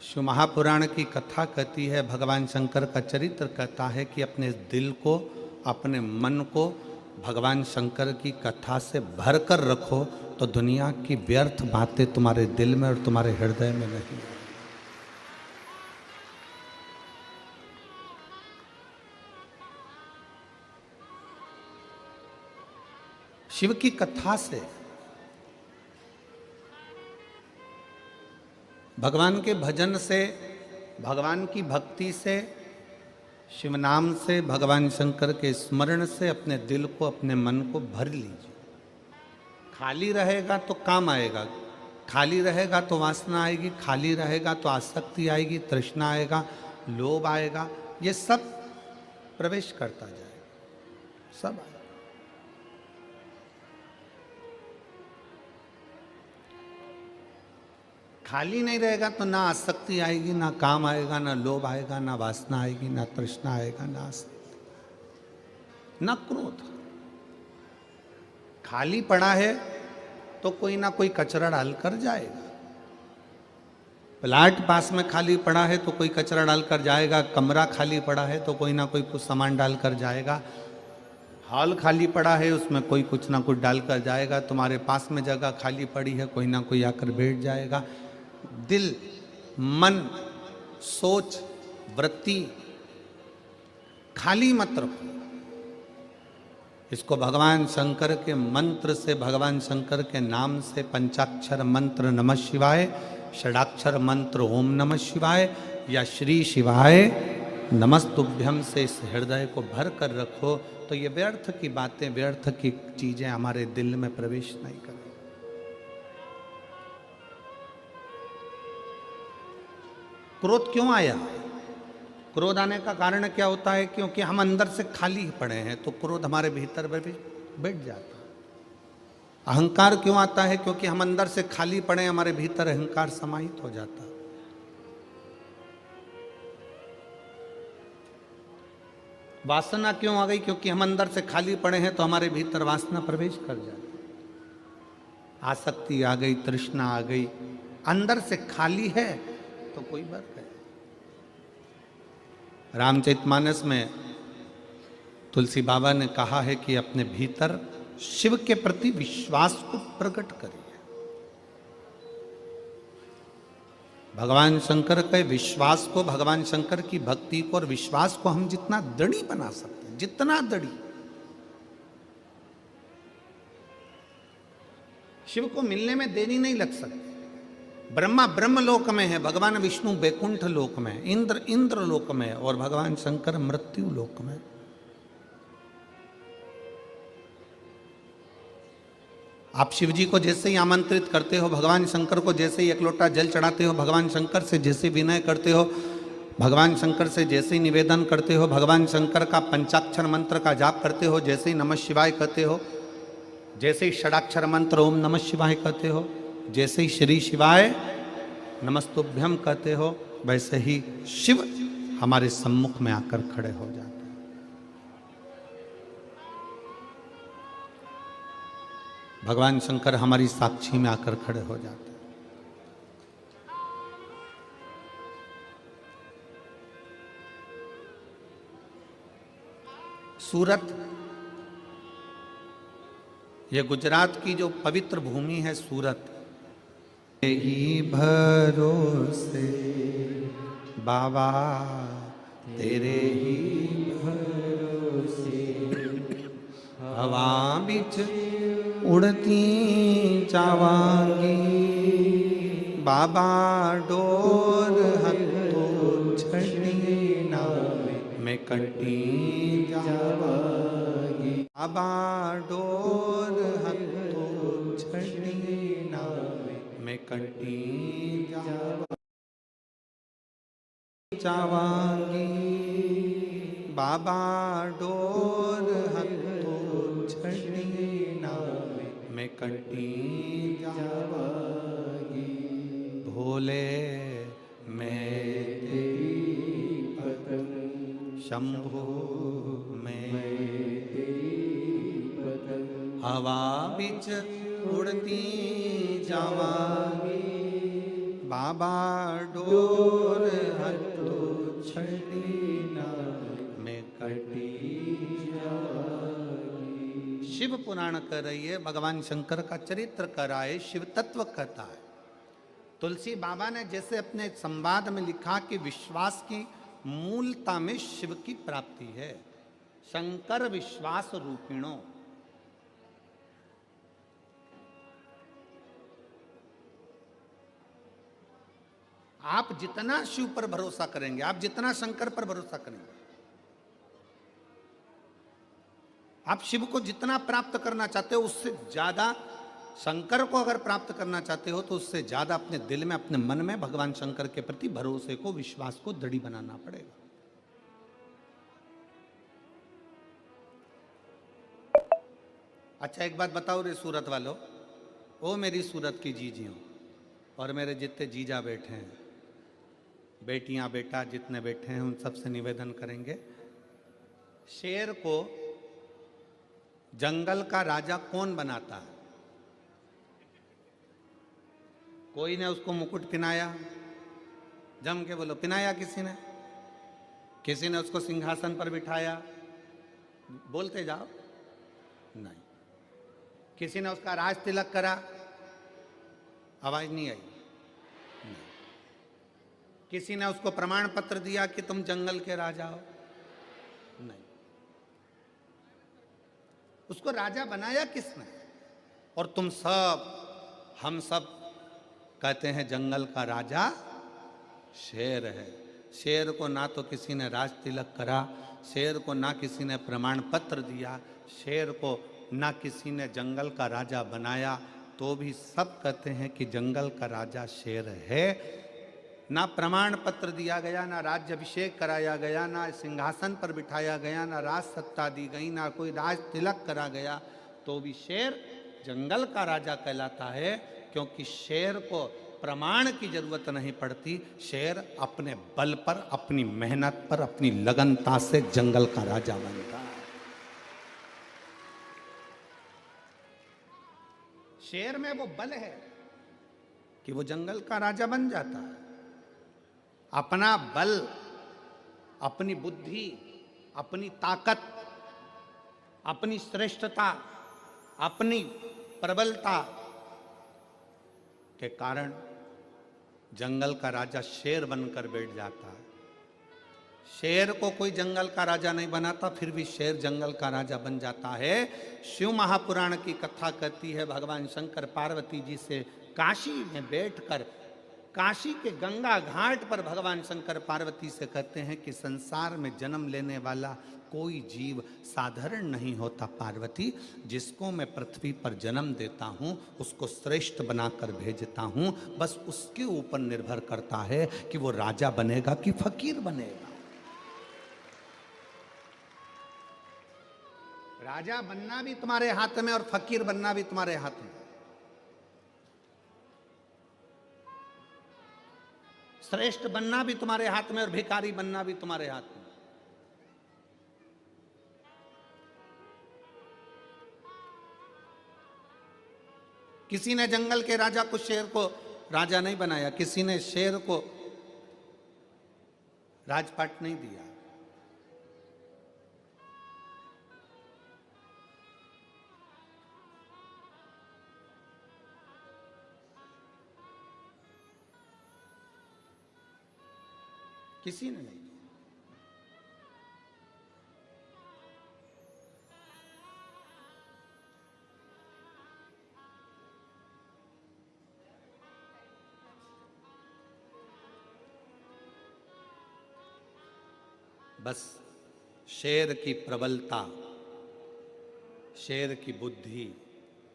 शिव महापुराण की कथा कहती है, भगवान शंकर का चरित्र कहता है कि अपने दिल को, अपने मन को भगवान शंकर की कथा से भर कर रखो तो दुनिया की व्यर्थ बातें तुम्हारे दिल में और तुम्हारे हृदय में नहीं। शिव की कथा से, भगवान के भजन से, भगवान की भक्ति से, शिव नाम से, भगवान शंकर के स्मरण से अपने दिल को, अपने मन को भर लीजिए। खाली रहेगा तो काम आएगा, खाली रहेगा तो वासना आएगी, खाली रहेगा तो आसक्ति आएगी, तृष्णा आएगा, लोभ आएगा, ये सब प्रवेश करता जाएगा, सब आएगा। खाली नहीं रहेगा तो ना आसक्ति आएगी, ना काम आएगा, ना लोभ आएगा, ना वासना आएगी, ना तृष्णा आएगा, ना आसक्ति, ना क्रोध। खाली पड़ा है तो कोई ना कोई कचरा डालकर जाएगा। प्लाट पास में खाली पड़ा है तो कोई कचरा डालकर जाएगा, कमरा खाली पड़ा है तो कोई ना कोई कुछ सामान डालकर जाएगा, हॉल खाली पड़ा है उसमें कोई कुछ ना कुछ डालकर जाएगा, तुम्हारे पास में जगह खाली पड़ी है कोई ना कोई आकर बैठ जाएगा। दिल, मन, सोच, वृत्ति खाली मत रखो। इसको भगवान शंकर के मंत्र से, भगवान शंकर के नाम से, पंचाक्षर मंत्र नमः शिवाय, षडाक्षर मंत्र ओम नमः शिवाय या श्री शिवाय नमस्तुभ्यम से इस हृदय को भर कर रखो तो ये व्यर्थ की बातें, व्यर्थ की चीजें हमारे दिल में प्रवेश नहीं करें। क्रोध क्यों आया? क्रोध आने का कारण क्या होता है? क्योंकि हम अंदर से खाली पड़े हैं तो क्रोध हमारे भीतर बैठ जाता है। अहंकार क्यों आता है? क्योंकि हम अंदर से खाली पड़े, हमारे भीतर अहंकार समाहित हो जाता है। वासना क्यों आ गई? क्योंकि हम अंदर से खाली पड़े हैं तो हमारे भीतर वासना प्रवेश कर जाती है। आसक्ति आ गई, तृष्णा आ गई, अंदर से खाली है तो कोई बात है। रामचरितमानस में तुलसी बाबा ने कहा है कि अपने भीतर शिव के प्रति विश्वास को प्रकट करिए। भगवान शंकर के विश्वास को, भगवान शंकर की भक्ति को और विश्वास को हम जितना दृढ़ बना सकते हैं, जितना दृढ़, शिव को मिलने में देरी नहीं लग सकती। ब्रह्मा ब्रह्मलोक में है, भगवान विष्णु बैकुंठ लोक में, इंद्र इंद्र लोक में और भगवान शंकर मृत्यु लोक में। आप शिव जी को जैसे ही आमंत्रित करते हो, भगवान शंकर को जैसे ही एक लोटा जल चढ़ाते हो, भगवान शंकर से जैसे विनय करते हो, भगवान शंकर से जैसे ही निवेदन करते हो, भगवान शंकर का पंचाक्षर मंत्र का जाप करते हो, जैसे ही नमः शिवाय कहते हो, जैसे ही षडाक्षर मंत्र ओम नमः शिवाय कहते हो, जैसे ही श्री शिवाय नमस्तुभ्यम कहते हो, वैसे ही शिव हमारे सम्मुख में आकर खड़े हो जाते हैं। भगवान शंकर हमारी साक्षी में आकर खड़े हो जाते हैं। सूरत, ये गुजरात की जो पवित्र भूमि है सूरत, ही भरोसे बाबा तेरे ही भरोसे, हवा बिच उड़ती चावांगी, बाबा डोर हथो छड़ी ना मैं कटी जावांगी, बाबा डोर हथो छड़ी ना मैं कटी जावांगी, बाबा डोर हथो छड़ी ना मैं कटी जावांगी, भोले मैं तेरी पतंग, शंभो मैं तेरी पतंग, हवा बिच उड़ती जावांगी, बाबा डोर हटो छड़ी में कटी जागी। शिव पुराण कर रही है, भगवान शंकर का चरित्र कर रहा है, शिव तत्व कहता है। तुलसी बाबा ने जैसे अपने संवाद में लिखा कि विश्वास की मूलता में शिव की प्राप्ति है, शंकर विश्वास रूपिणो। आप जितना शिव पर भरोसा करेंगे, आप जितना शंकर पर भरोसा करेंगे, आप शिव को जितना प्राप्त करना चाहते हो उससे ज्यादा, शंकर को अगर प्राप्त करना चाहते हो तो उससे ज्यादा अपने दिल में, अपने मन में भगवान शंकर के प्रति भरोसे को, विश्वास को दृढ़ बनाना पड़ेगा। अच्छा एक बात बताओ रे सूरत वालों, ओ मेरी सूरत की जीजियों और मेरे जितने जीजा बैठे हैं, बेटियां बेटा जितने बैठे हैं, उन सबसे निवेदन करेंगे, शेर को जंगल का राजा कौन बनाता है? कोई ने उसको मुकुट पहनाया? जम के बोलो, पहनाया किसी ने? किसी ने उसको सिंहासन पर बिठाया? बोलते जाओ। नहीं। किसी ने उसका राज तिलक करा? आवाज नहीं आई। नहीं। किसी ने उसको प्रमाण पत्र दिया कि तुम जंगल के राजा हो? नहीं। उसको राजा बनाया किसने? और तुम सब, हम सब कहते हैं जंगल का राजा शेर है। शेर को ना तो किसी ने राज तिलक करा, शेर को ना किसी ने प्रमाण पत्र दिया, शेर को ना किसी ने जंगल का राजा बनाया, तो भी सब कहते हैं कि जंगल का राजा शेर है। ना प्रमाण पत्र दिया गया, ना राज्याभिषेक कराया गया, ना सिंहासन पर बिठाया गया, ना राज सत्ता दी गई, ना कोई राज तिलक करा गया, तो भी शेर जंगल का राजा कहलाता है। क्योंकि शेर को प्रमाण की जरूरत नहीं पड़ती, शेर अपने बल पर, अपनी मेहनत पर, अपनी लगनता से जंगल का राजा बनता है। शेर में वो बल है कि वो जंगल का राजा बन जाता है। अपना बल, अपनी बुद्धि, अपनी ताकत, अपनी श्रेष्ठता, अपनी प्रबलता के कारण जंगल का राजा शेर बनकर बैठ जाता है। शेर को कोई जंगल का राजा नहीं बनाता, फिर भी शेर जंगल का राजा बन जाता है। शिव महापुराण की कथा कहती है, भगवान शंकर पार्वती जी से काशी में बैठकर, काशी के गंगा घाट पर भगवान शंकर पार्वती से कहते हैं कि संसार में जन्म लेने वाला कोई जीव साधारण नहीं होता पार्वती, जिसको मैं पृथ्वी पर जन्म देता हूँ उसको श्रेष्ठ बनाकर भेजता हूँ, बस उसके ऊपर निर्भर करता है कि वो राजा बनेगा कि फकीर बनेगा। राजा बनना भी तुम्हारे हाथ में और फकीर बनना भी तुम्हारे हाथ में। श्रेष्ठ बनना भी तुम्हारे हाथ में और भिखारी बनना भी तुम्हारे हाथ में। किसी ने जंगल के राजा को, शेर को राजा नहीं बनाया, किसी ने शेर को राजपाट नहीं दिया। किसी ने नहीं दिया। बस शेर की प्रबलता, शेर की बुद्धि,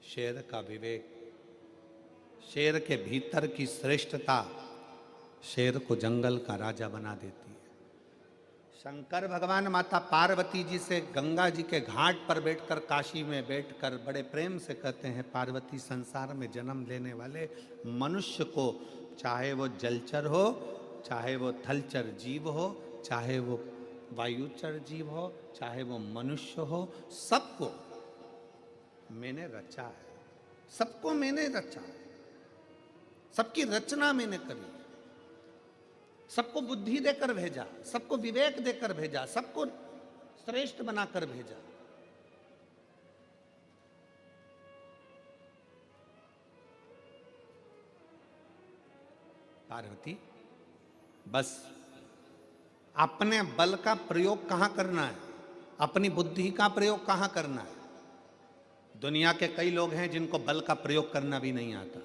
शेर का विवेक, शेर के भीतर की श्रेष्ठता शेर को जंगल का राजा बना देती है। शंकर भगवान माता पार्वती जी से गंगा जी के घाट पर बैठकर, काशी में बैठकर बड़े प्रेम से कहते हैं, पार्वती संसार में जन्म लेने वाले मनुष्य को, चाहे वो जलचर हो, चाहे वो थलचर जीव हो, चाहे वो वायुचर जीव हो, चाहे वो मनुष्य हो, सबको मैंने रचा है, सबको मैंने रचा है, सबकी रचना मैंने करी, सबको बुद्धि देकर भेजा, सबको विवेक देकर भेजा, सबको श्रेष्ठ बनाकर भेजा। पार्वती, बस अपने बल का प्रयोग कहां करना है, अपनी बुद्धि का प्रयोग कहां करना है। दुनिया के कई लोग हैं जिनको बल का प्रयोग करना भी नहीं आता।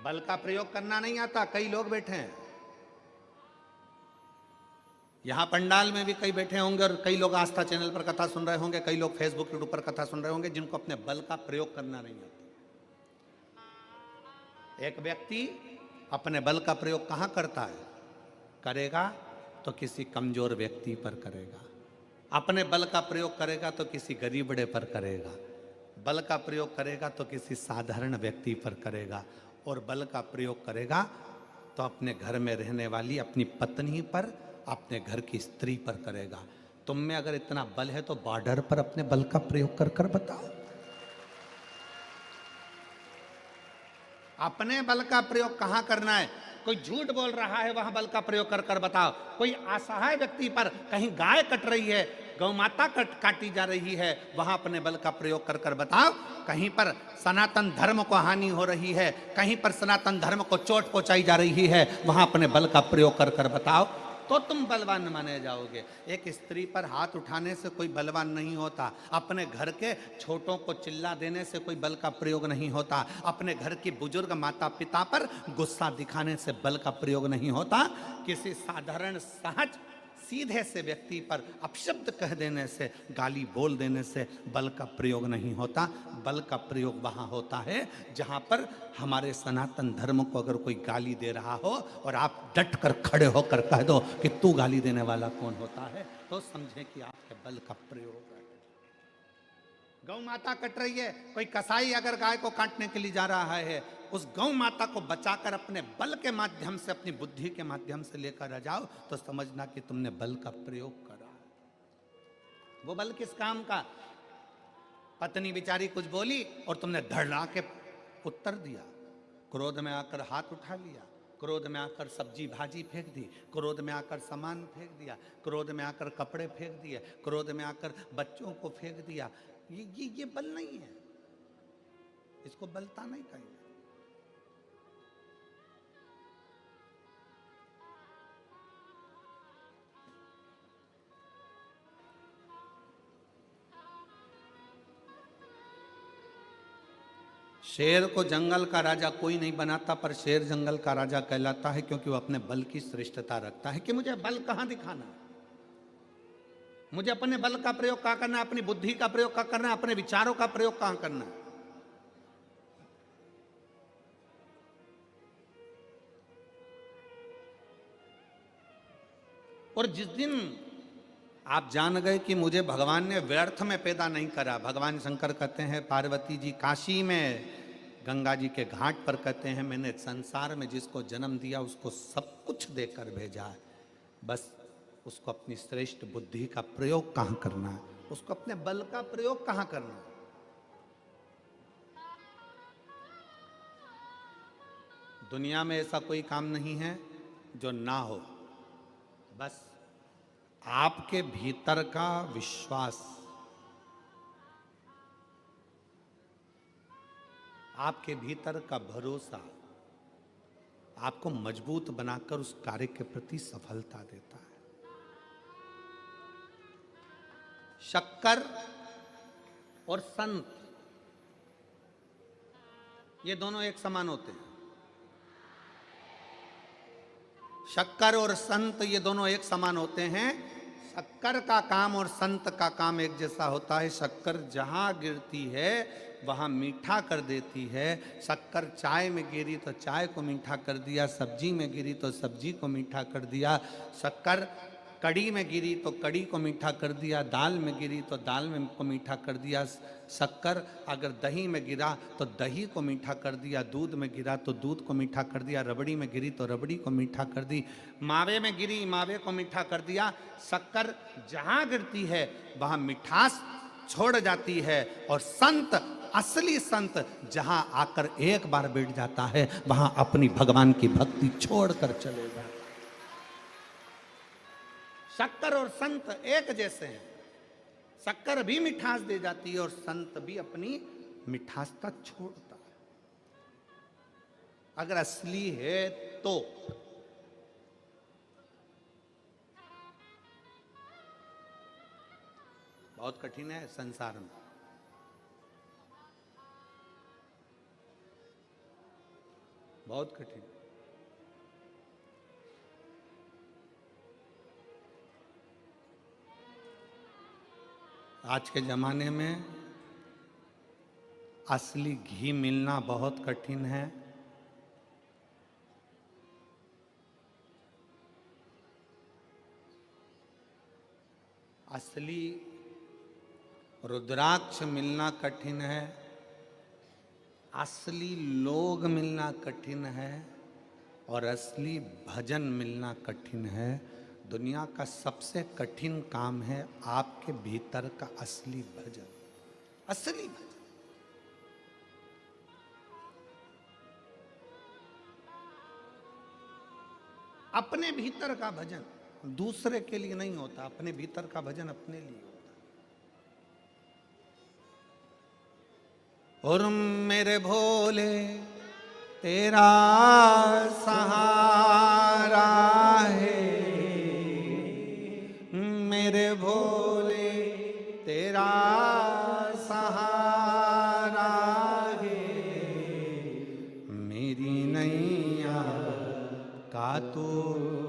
बल का प्रयोग करना नहीं आता, कई लोग बैठे हैं यहां पंडाल में भी, कई बैठे होंगे और कई लोग आस्था चैनल पर कथा सुन रहे होंगे, कई लोग फेसबुक यूट्यूब पर कथा सुन रहे होंगे जिनको अपने बल का प्रयोग करना नहीं आता। एक व्यक्ति अपने बल का प्रयोग कहां करता है, करेगा तो किसी कमजोर व्यक्ति पर करेगा, अपने बल का प्रयोग करेगा तो किसी गरीबड़े पर करेगा, बल का प्रयोग करेगा तो किसी साधारण व्यक्ति पर करेगा, और बल का प्रयोग करेगा तो अपने घर में रहने वाली अपनी पत्नी पर, अपने घर की स्त्री पर करेगा। तुम में अगर इतना बल है तो बॉर्डर पर अपने बल का प्रयोग कर कर बताओ। अपने बल का प्रयोग कहां करना है, कोई झूठ बोल रहा है वहां बल का प्रयोग कर कर बताओ। कोई असहाय व्यक्ति पर, कहीं गाय कट रही है, गौ माता काटी जा रही है, वहां अपने बल का प्रयोग कर कर बताओ। कहीं पर सनातन धर्म को हानि हो रही है, कहीं पर सनातन धर्म को चोट पहुंचाई जा रही है, वहां अपने बल का प्रयोग कर कर बताओ, तो तुम बलवान माने जाओगे। एक स्त्री पर हाथ उठाने से कोई बलवान नहीं होता, अपने घर के छोटों को चिल्ला देने से कोई बल का प्रयोग नहीं होता, अपने घर की बुजुर्ग माता पिता पर गुस्सा दिखाने से बल का प्रयोग नहीं होता, किसी साधारण सहज सीधे से व्यक्ति पर अपशब्द कह देने से, गाली बोल देने से बल का प्रयोग नहीं होता। बल का प्रयोग वहाँ होता है जहाँ पर हमारे सनातन धर्म को अगर कोई गाली दे रहा हो और आप डट कर खड़े होकर कह दो कि तू गाली देने वाला कौन होता है, तो समझे कि आपके बल का प्रयोग है। गौ माता कट रही है, कोई कसाई अगर गाय को काटने के लिए जा रहा है, उस गौ माता को बचाकर अपने बल के माध्यम से, अपनी बुद्धि के माध्यम से लेकर आ जाओ, तो समझना कि तुमने बल का प्रयोग करा। वो बल किस काम का, पत्नी बेचारी कुछ बोली और तुमने धड़ला के उत्तर दिया, क्रोध में आकर हाथ उठा लिया, क्रोध में आकर सब्जी भाजी फेंक दी, क्रोध में आकर सामान फेंक दिया, क्रोध में आकर कपड़े फेंक दिए, क्रोध में आकर बच्चों को फेंक दिया। ये बल नहीं है, इसको बलता नहीं कहेंगे। शेर को जंगल का राजा कोई नहीं बनाता, पर शेर जंगल का राजा कहलाता है क्योंकि वो अपने बल की श्रेष्ठता रखता है कि मुझे बल कहां दिखाना है, मुझे अपने बल का प्रयोग कहां करना है, अपनी बुद्धि का प्रयोग कहां करना है, अपने विचारों का प्रयोग कहां करना है। और जिस दिन आप जान गए कि मुझे भगवान ने व्यर्थ में पैदा नहीं करा, भगवान शंकर कहते हैं, पार्वती जी काशी में गंगा जी के घाट पर कहते हैं, मैंने संसार में जिसको जन्म दिया उसको सब कुछ देकर भेजा है, बस उसको अपनी श्रेष्ठ बुद्धि का प्रयोग कहां करना है, उसको अपने बल का प्रयोग कहां करना है। दुनिया में ऐसा कोई काम नहीं है जो ना हो, बस आपके भीतर का विश्वास, आपके भीतर का भरोसा आपको मजबूत बनाकर उस कार्य के प्रति सफलता देता है। शक्कर और संत ये दोनों एक समान होते हैं। शक्कर और संत ये दोनों एक समान होते हैं। शक्कर का काम और संत का काम एक जैसा होता है। शक्कर जहां गिरती है वहां मीठा कर देती है। शक्कर चाय में गिरी तो चाय को मीठा कर दिया, सब्जी में गिरी तो सब्जी को मीठा कर दिया। शक्कर कड़ी में गिरी तो कड़ी को मीठा कर दिया, दाल में गिरी तो दाल में को मीठा कर दिया। शक्कर अगर दही में गिरा तो दही को मीठा कर दिया, दूध में गिरा तो दूध को मीठा कर दिया, रबड़ी में गिरी तो रबड़ी को मीठा कर दी, मावे में गिरी मावे को मीठा कर दिया। शक्कर जहाँ गिरती है वहाँ मिठास छोड़ जाती है और संत असली संत जहां आकर एक बार बैठ जाता है वहां अपनी भगवान की भक्ति छोड़कर चले जाता है। शक्कर और संत एक जैसे हैं। शक्कर भी मिठास दे जाती है और संत भी अपनी मिठासता छोड़ता है, अगर असली है तो। बहुत कठिन है संसार में। बहुत कठिन। आज के जमाने में असली घी मिलना बहुत कठिन है। असली रुद्राक्ष मिलना कठिन है। असली लोग मिलना कठिन है और असली भजन मिलना कठिन है। दुनिया का सबसे कठिन काम है आपके भीतर का असली भजन, असली भजन। अपने भीतर का भजन दूसरे के लिए नहीं होता, अपने भीतर का भजन अपने लिए होता। और मेरे भोले तेरा सहारा है, मेरे भोले तेरा सहारा है, मेरी नैया का तू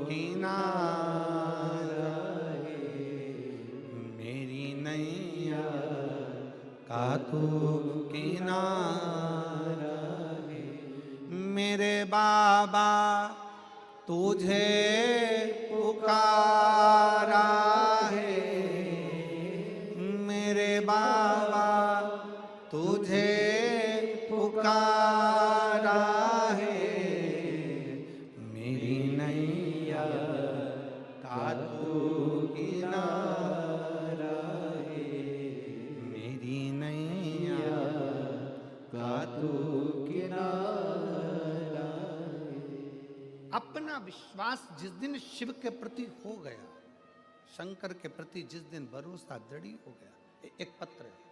किनारा है, मेरी नैया का तू किनारा है। मेरे बाबा तुझे पुकारा है, मेरे बाबा तुझे पुकारा है, मेरी नैया का तू किनारा है, मेरी नैया का तू किनारा है। अपना विश्वास जिस दिन शिव के प्रति हो गया, शंकर के प्रति जिस दिन भरोसा दृढ़ हो गया। एक पत्र है,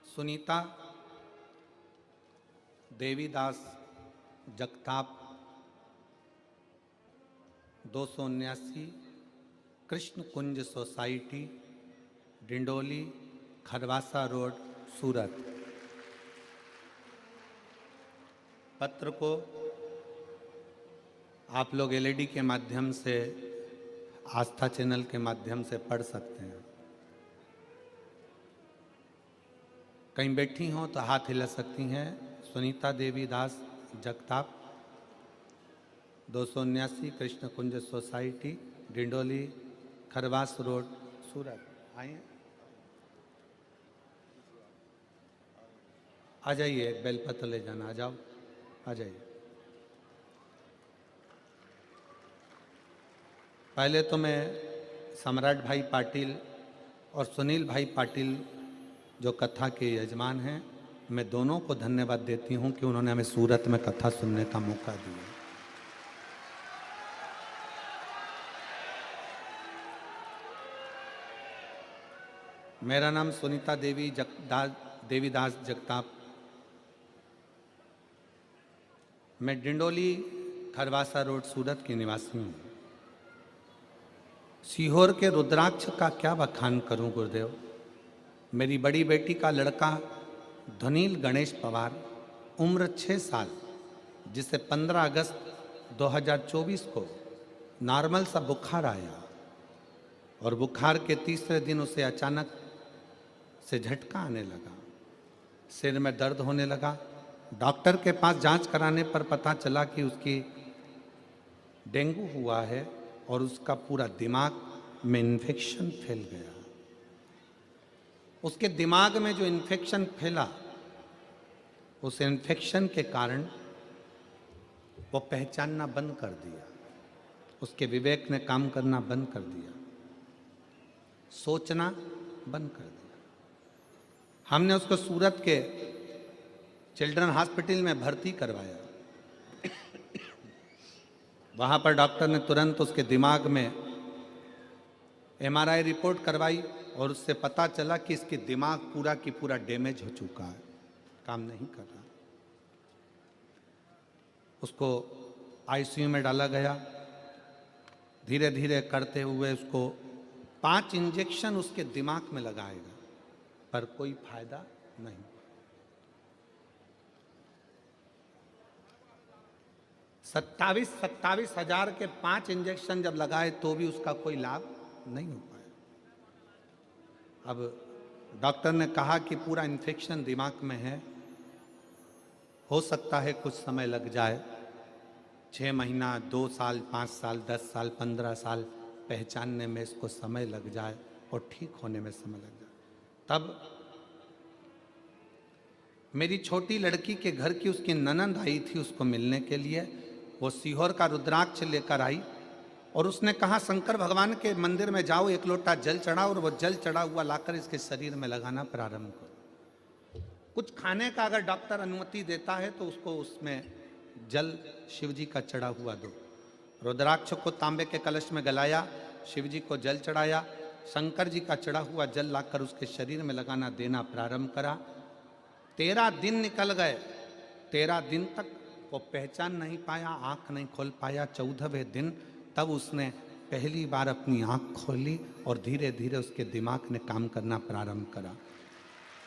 सुनीता देवीदास जगताप 279 कृष्ण कुंज सोसाइटी, डिंडोली, खरवासा रोड, सूरत। पत्र को आप लोग एलईडी के माध्यम से, आस्था चैनल के माध्यम से पढ़ सकते हैं। कहीं बैठी हों तो हाथ हिला सकती हैं। सुनीता देवी दास जगताप 279 कृष्ण कुंज सोसाइटी, डिंडोली, खरवास रोड, सूरत। आइए, आ जाइए, एक बेलपत्र ले जाना। आ जाओ, आ जाइए। पहले तो मैं सम्राट भाई पाटिल और सुनील भाई पाटिल जो कथा के यजमान हैं, मैं दोनों को धन्यवाद देती हूं कि उन्होंने हमें सूरत में कथा सुनने का मौका दिया। मेरा नाम सुनीता देवीदास जगताप। मैं डिंडोली खरवासा रोड सूरत की निवासी हूँ। सीहोर के रुद्राक्ष का क्या बखान करूं गुरुदेव। मेरी बड़ी बेटी का लड़का धनील गणेश पवार, उम्र 6 साल, जिसे 15 अगस्त 2024 को नॉर्मल सा बुखार आया और बुखार के तीसरे दिन उसे अचानक से झटका आने लगा, सिर में दर्द होने लगा। डॉक्टर के पास जांच कराने पर पता चला कि उसकी डेंगू हुआ है और उसका पूरा दिमाग में इन्फेक्शन फैल गया। उसके दिमाग में जो इन्फेक्शन फैला, उस इन्फेक्शन के कारण वो पहचानना बंद कर दिया, उसके विवेक ने काम करना बंद कर दिया, सोचना बंद कर दिया। हमने उसको सूरत के चिल्ड्रन हॉस्पिटल में भर्ती करवाया। वहां पर डॉक्टर ने तुरंत उसके दिमाग में एमआरआई रिपोर्ट करवाई और उससे पता चला कि इसके दिमाग पूरा की पूरा डैमेज हो चुका है, काम नहीं कर रहा। उसको आईसीयू में डाला गया। धीरे धीरे करते हुए उसको 5 इंजेक्शन उसके दिमाग में लगाएगा, पर कोई फायदा नहीं। 27 हजार के 5 इंजेक्शन जब लगाए तो भी उसका कोई लाभ नहीं हो पाया। अब डॉक्टर ने कहा कि पूरा इन्फेक्शन दिमाग में है, हो सकता है कुछ समय लग जाए, 6 महीना, 2 साल, 5 साल, 10 साल, 15 साल पहचानने में इसको समय लग जाए और ठीक होने में समय लग जाए। तब मेरी छोटी लड़की के घर की उसकी ननंद आई थी उसको मिलने के लिए। वो सीहोर का रुद्राक्ष लेकर आई और उसने कहा शंकर भगवान के मंदिर में जाओ, 1 लोटा जल चढ़ाओ और वो जल चढ़ा हुआ लाकर इसके शरीर में लगाना प्रारंभ करो। कुछ खाने का अगर डॉक्टर अनुमति देता है तो उसको उसमें जल शिव जी का चढ़ा हुआ दो। रुद्राक्ष को तांबे के कलश में गलाया, शिव जी को जल चढ़ाया, शंकर जी का चढ़ा हुआ जल लाकर उसके शरीर में लगाना देना प्रारंभ करा। 13 दिन निकल गए। 13 दिन तक वो पहचान नहीं पाया, आंख नहीं खोल पाया। 14वें दिन तब उसने पहली बार अपनी आंख खोली और धीरे धीरे उसके दिमाग ने काम करना प्रारंभ करा।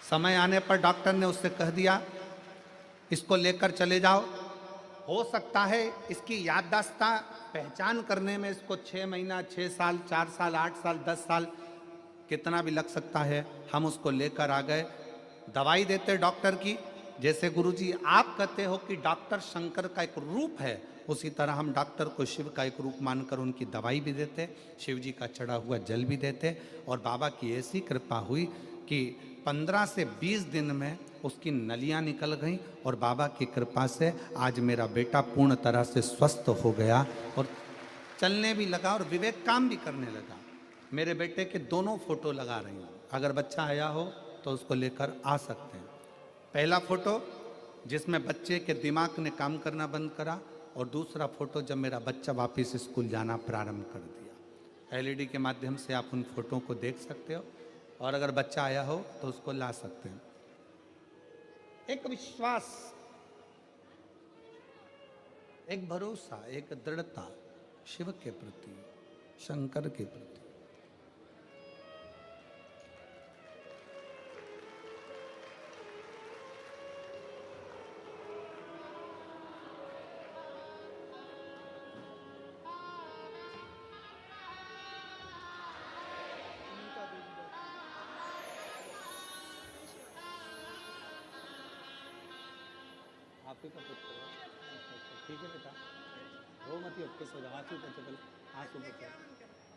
समय आने पर डॉक्टर ने उससे कह दिया इसको लेकर चले जाओ। हो सकता है इसकी याददाश्त पहचान करने में इसको 6 महीना, 6 साल, 4 साल, 8 साल, 10 साल कितना भी लग सकता है। हम उसको लेकर आ गए। दवाई देते डॉक्टर की, जैसे गुरुजी आप कहते हो कि डॉक्टर शंकर का एक रूप है, उसी तरह हम डॉक्टर को शिव का एक रूप मानकर उनकी दवाई भी देते, शिव जी का चढ़ा हुआ जल भी देते। और बाबा की ऐसी कृपा हुई कि 15 से 20 दिन में उसकी नलियां निकल गईं और बाबा की कृपा से आज मेरा बेटा पूर्ण तरह से स्वस्थ हो गया और चलने भी लगा और विवेक काम भी करने लगा। मेरे बेटे के दोनों फोटो लगा रही हूँ, अगर बच्चा आया हो तो उसको लेकर आ सकते हैं। पहला फोटो जिसमें बच्चे के दिमाग ने काम करना बंद करा और दूसरा फोटो जब मेरा बच्चा वापस स्कूल जाना प्रारंभ कर दिया। एलईडी के माध्यम से आप उन फोटो को देख सकते हो और अगर बच्चा आया हो तो उसको ला सकते हैं। एक विश्वास, एक भरोसा, एक दृढ़ता शिव के प्रति, शंकर के प्रति। आप ही का पुत्र है, ठीक है बेटा, रो मत, ही सो जाओ। आंसू पोछो पहले, आंसू पोछो,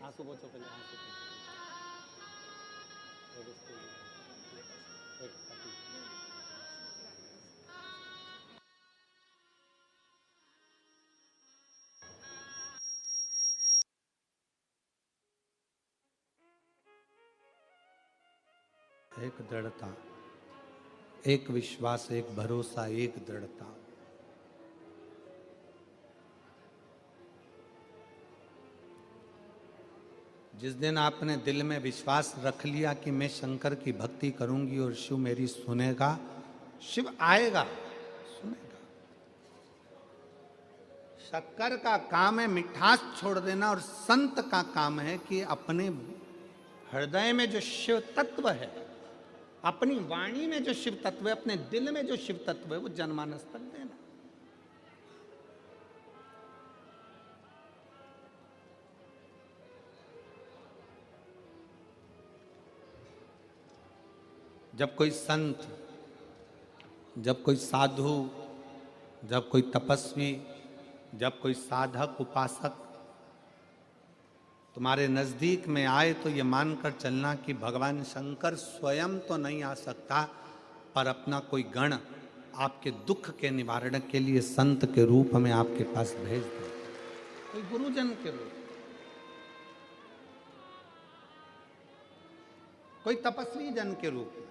आंसू पोछो पहले, आंसू पोछो। एक दृढ़ता, एक विश्वास, एक भरोसा, एक दृढ़ता। जिस दिन आपने दिल में विश्वास रख लिया कि मैं शंकर की भक्ति करूंगी और शिव मेरी सुनेगा, शिव आएगा, सुनेगा। शक्कर का काम है मिठास छोड़ देना और संत का काम है कि अपने हृदय में जो शिव तत्व है, अपनी वाणी में जो शिव तत्व है, अपने दिल में जो शिव तत्व है, वो जनमानस तक देना। जब कोई संत, जब कोई साधु, जब कोई तपस्वी, जब कोई साधक उपासक तुम्हारे नजदीक में आए तो ये मानकर चलना कि भगवान शंकर स्वयं तो नहीं आ सकता, पर अपना कोई गण आपके दुख के निवारण के लिए संत के रूप में आपके पास भेज दे, कोई गुरुजन के रूप, कोई तपस्वी जन के रूप में।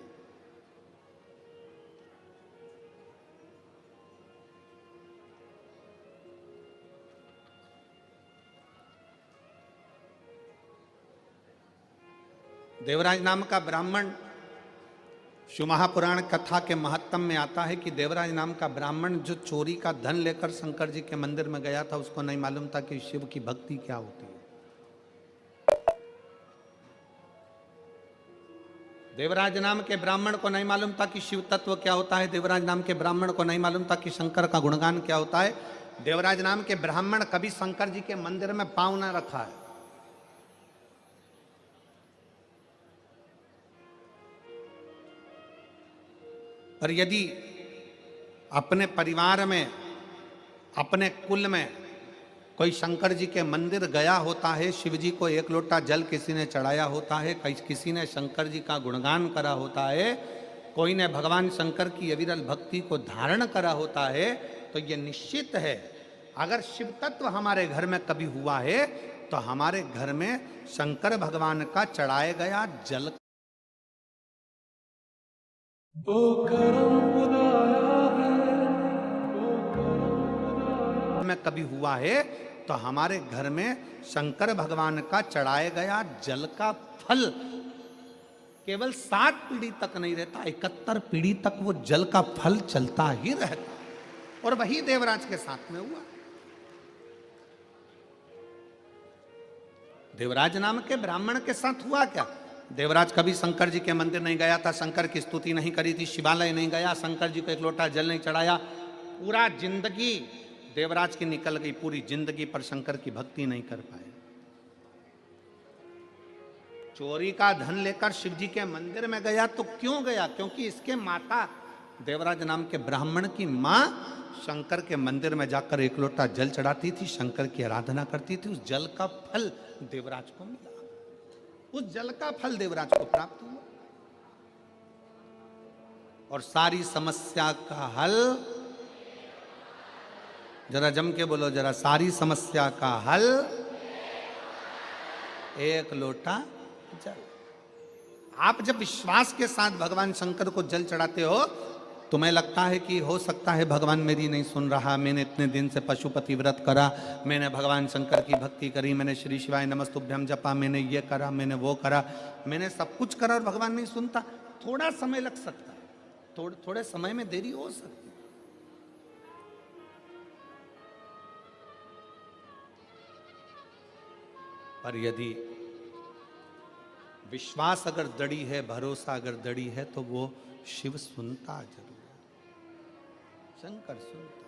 देवराज नाम का ब्राह्मण, शिव महापुराण कथा के महत्तम में आता है कि देवराज नाम का ब्राह्मण जो चोरी का धन लेकर शंकर जी के मंदिर में गया था, उसको नहीं मालूम था कि शिव की भक्ति क्या होती है। देवराज नाम के ब्राह्मण को नहीं मालूम था कि शिव तत्व क्या होता है। देवराज नाम के ब्राह्मण को नहीं मालूम था कि शंकर का गुणगान क्या होता है। देवराज नाम के ब्राह्मण कभी शंकर जी के मंदिर में पांव न रखा है। पर यदि अपने परिवार में, अपने कुल में कोई शंकर जी के मंदिर गया होता है, शिव जी को एक लोटा जल किसी ने चढ़ाया होता है, किसी ने शंकर जी का गुणगान करा होता है, कोई ने भगवान शंकर की अविरल भक्ति को धारण करा होता है, तो ये निश्चित है अगर शिव तत्व हमारे घर में कभी हुआ है तो हमारे घर में शंकर भगवान का चढ़ाया गया जल में कभी हुआ है तो हमारे घर में शंकर भगवान का चढ़ाया गया जल का फल केवल 7 पीढ़ी तक नहीं रहता, 71 पीढ़ी तक वो जल का फल चलता ही रहता। और वही देवराज के साथ में हुआ। देवराज नाम के ब्राह्मण के साथ हुआ क्या? देवराज कभी शंकर जी के मंदिर नहीं गया था, शंकर की स्तुति नहीं करी थी, शिवालय नहीं गया, शंकर जी को एक लोटा जल नहीं चढ़ाया। पूरा जिंदगी देवराज की निकल गई, पूरी जिंदगी पर शंकर की भक्ति नहीं कर पाए। चोरी का धन लेकर शिव जी के मंदिर में गया तो क्यों गया? क्योंकि इसके माता देवराज नाम के ब्राह्मण की मां शंकर के मंदिर में जाकर एक लोटा जल चढ़ाती थी, शंकर की आराधना करती थी। उस जल का फल देवराज को मिला, उस जल का फल देवराज को प्राप्त हुआ। और सारी समस्या का हल, जरा जम के बोलो जरा, सारी समस्या का हल एक लोटा जल। आप जब विश्वास के साथ भगवान शंकर को जल चढ़ाते हो, तुम्हें लगता है कि हो सकता है भगवान मेरी नहीं सुन रहा, मैंने इतने दिन से पशुपति व्रत करा, मैंने भगवान शंकर की भक्ति करी, मैंने श्री शिवाय नमस्तुभ्यम जपा, मैंने ये करा, मैंने वो करा, मैंने सब कुछ करा और भगवान नहीं सुनता। थोड़ा समय लग सकता है, थोड़े समय में देरी हो सकती है। पर यदि विश्वास अगर दृढ़ है, भरोसा अगर दृढ़ है, तो वो शिव सुनता जरूर है, शंकर सुनता।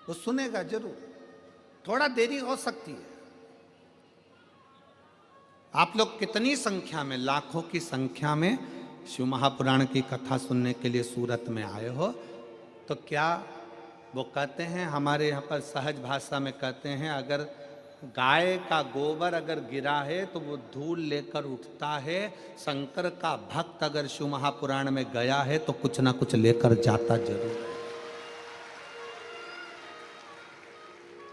वो सुनेगा जरूर, थोड़ा देरी हो सकती है। आप लोग कितनी संख्या में, लाखों की संख्या में शिव महापुराण की कथा सुनने के लिए सूरत में आए हो, तो क्या वो कहते हैं, हमारे यहाँ पर सहज भाषा में कहते हैं, अगर गाय का गोबर अगर गिरा है तो वो धूल लेकर उठता है, शंकर का भक्त अगर शिव महापुराण में गया है तो कुछ ना कुछ लेकर जाता जरूर है।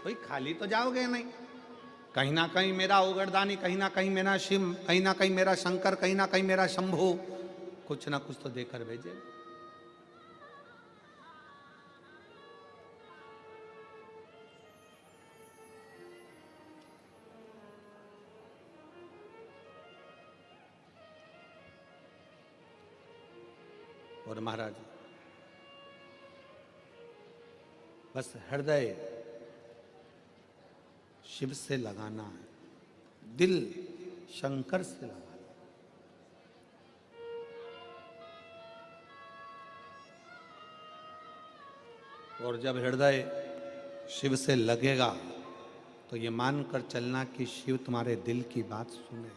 कोई खाली तो जाओगे नहीं, कहीं ना कहीं मेरा उगरदानी, कहीं ना कहीं मेरा शिव, कहीं ना कहीं मेरा शंकर, कहीं ना कहीं मेरा शंभू, कुछ ना कुछ तो देकर भेजे। और महाराज बस हृदय शिव से लगाना है, दिल शंकर से लगाना। और जब हृदय शिव से लगेगा तो ये मानकर चलना कि शिव तुम्हारे दिल की बात सुनेगा।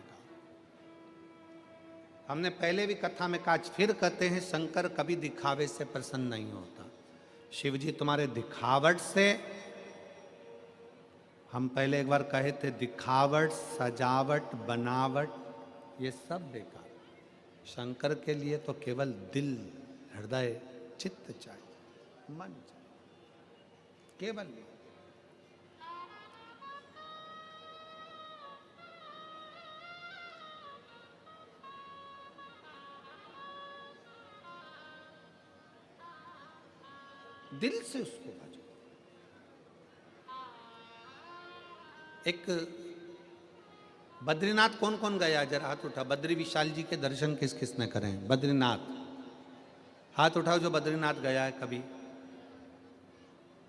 हमने पहले भी कथा में कहा, फिर कहते हैं शंकर कभी दिखावे से प्रसन्न नहीं होता। शिव जी तुम्हारे दिखावट से, हम पहले एक बार कहे थे, दिखावट, सजावट, बनावट ये सब बेकार। शंकर के लिए तो केवल दिल, हृदय, चित्त चाहिए, मन चाहिए, केवल ये। दिल से उसको भजो। एक बद्रीनाथ कौन कौन गया, जरा हाथ उठा। बद्री विशाल जी के दर्शन किस किस ने करें? बद्रीनाथ हाथ उठाओ जो बद्रीनाथ गया है कभी।